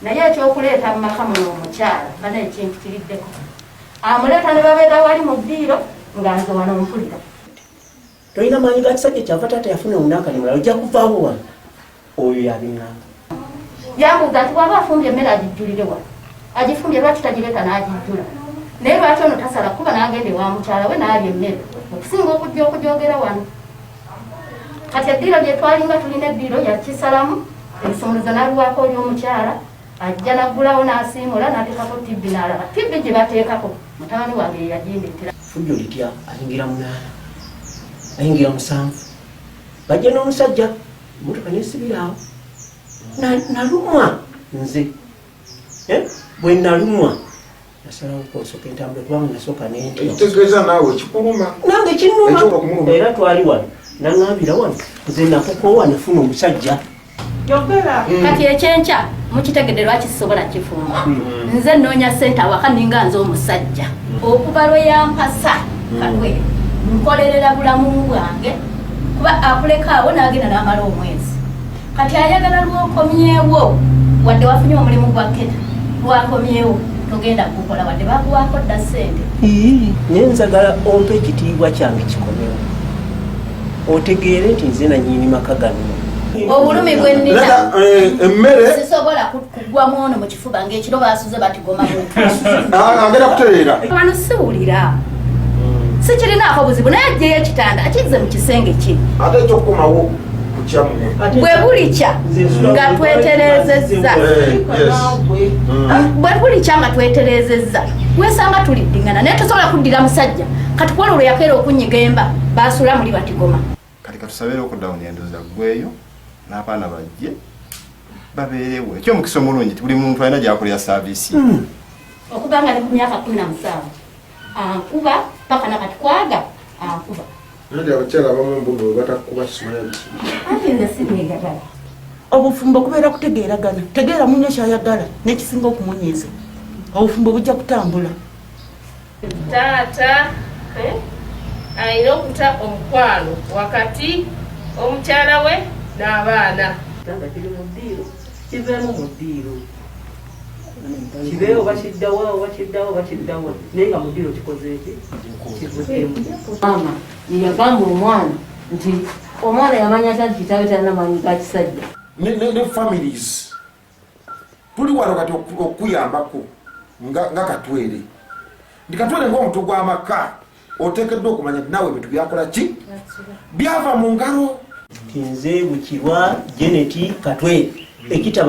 naye ekyokuleeta mu maka muno omukyala bana ekimpitiriddeko amuleeta ne babeera wali mu ddiiro nga nze wano mpulira. Tolina maanyi ga kisajja kyava taata yafuna omunankani mulala ojja kuvaawo wano oyo yabiŋŋamba. Yambuuza nti bw'aba afumbye emmere agijjulire wano agifumbye lwaki tagireeta n'agijjula naye lwaki ono tasala kuba n'agenda ewa mukyala we n'alya emmere okusinga okugyogera wano. Kati eddiiro lye twalinga tulina eddiiro yakisalamu ebisumuluzo n'aluwaako oli omukyala ajja naggulawo n'asiimula n'ateekako tibbi n'alaba tibbi gye bateekako mutabani wange ye yagindeetera. Fujjo litya ayingira 8 ayingira 7 bajja n'omusajja emmotoka n'esibira awo nalumwa nze bwe nalumwa nasalawo konsooka entambula kubanga nasooka ekitegeeza naawe kikuluma nange kinnuma era twali wano naŋŋambira wano nze nakukoowa nafuna omusajja. Kati ekyenkya mukitegedde lwaki sisobola kifumba nze nnoonya ssente awaka ninga nze omusajja okuva lwe yampasa kalwe nkolerera bulamu bwange kuba akulekaawo n'agenda n'amala omwezi kati ayagala lwokomyewo wadde wafunye omulimu gwa keta lwakomyewo togenda kukola wadde bakuwaako dda ssente. Naye nzagala ompe ekitiibwa kyange kikomewo otegeere nti nze nannyini maka gano obulumi bwe nnina emmere sisobola kugwamu ono mu kifuba ng'ekiro baasuze batigoma agenda kutereera wano siwulira sikirinaako buzibu naye ajjeyo ekitanda akizze mu kisenge kye ate ekyokukomawo kukyamu bwe bulikya nga tweterezezza bwe bulikya nga tweterezezza wesanga tuliddingana naye tosobola kuddira musajja kati kuwala olwo yakeera okunyiga emba baasula muli batigoma. Kati katusabire okuddawo nyendoza ggweyo n'abaana bajje babeerewo ekyomukisa omulungi ti buli muntu alina gyakolera saaviisi okuba nga ali ku myaka 17 ankuba paka nakati kwaga ankuba nandi abakyala abamu mbuno batakuba simanya ate nze sinigagala obufumbo kubeera kutegeeragana tegeera munne kyayagala n'ekisinga okumunyiiza obufumbo bujja kutambula. Taata ayina okuta omukwano wakati omukyala we n'abaana. Tanga kiri mu ddiiro kiveemu mu ddiiro kibeewo bakiddawo naye nga mu ddiiro kikoze eki kivuddemu. Maama yeyagamba omwana nti omwana yamanya ati kitabe talina maanyi ga kisajja ne families tuli wano kati okuyambako nga Katwere ndi Katwere ng'omuntu gw'amaka oteekeddwa okumanya nti naawe ebintu byakola ki byava mu ngalo. Nze Bukirwa Janet Katwere ekitaba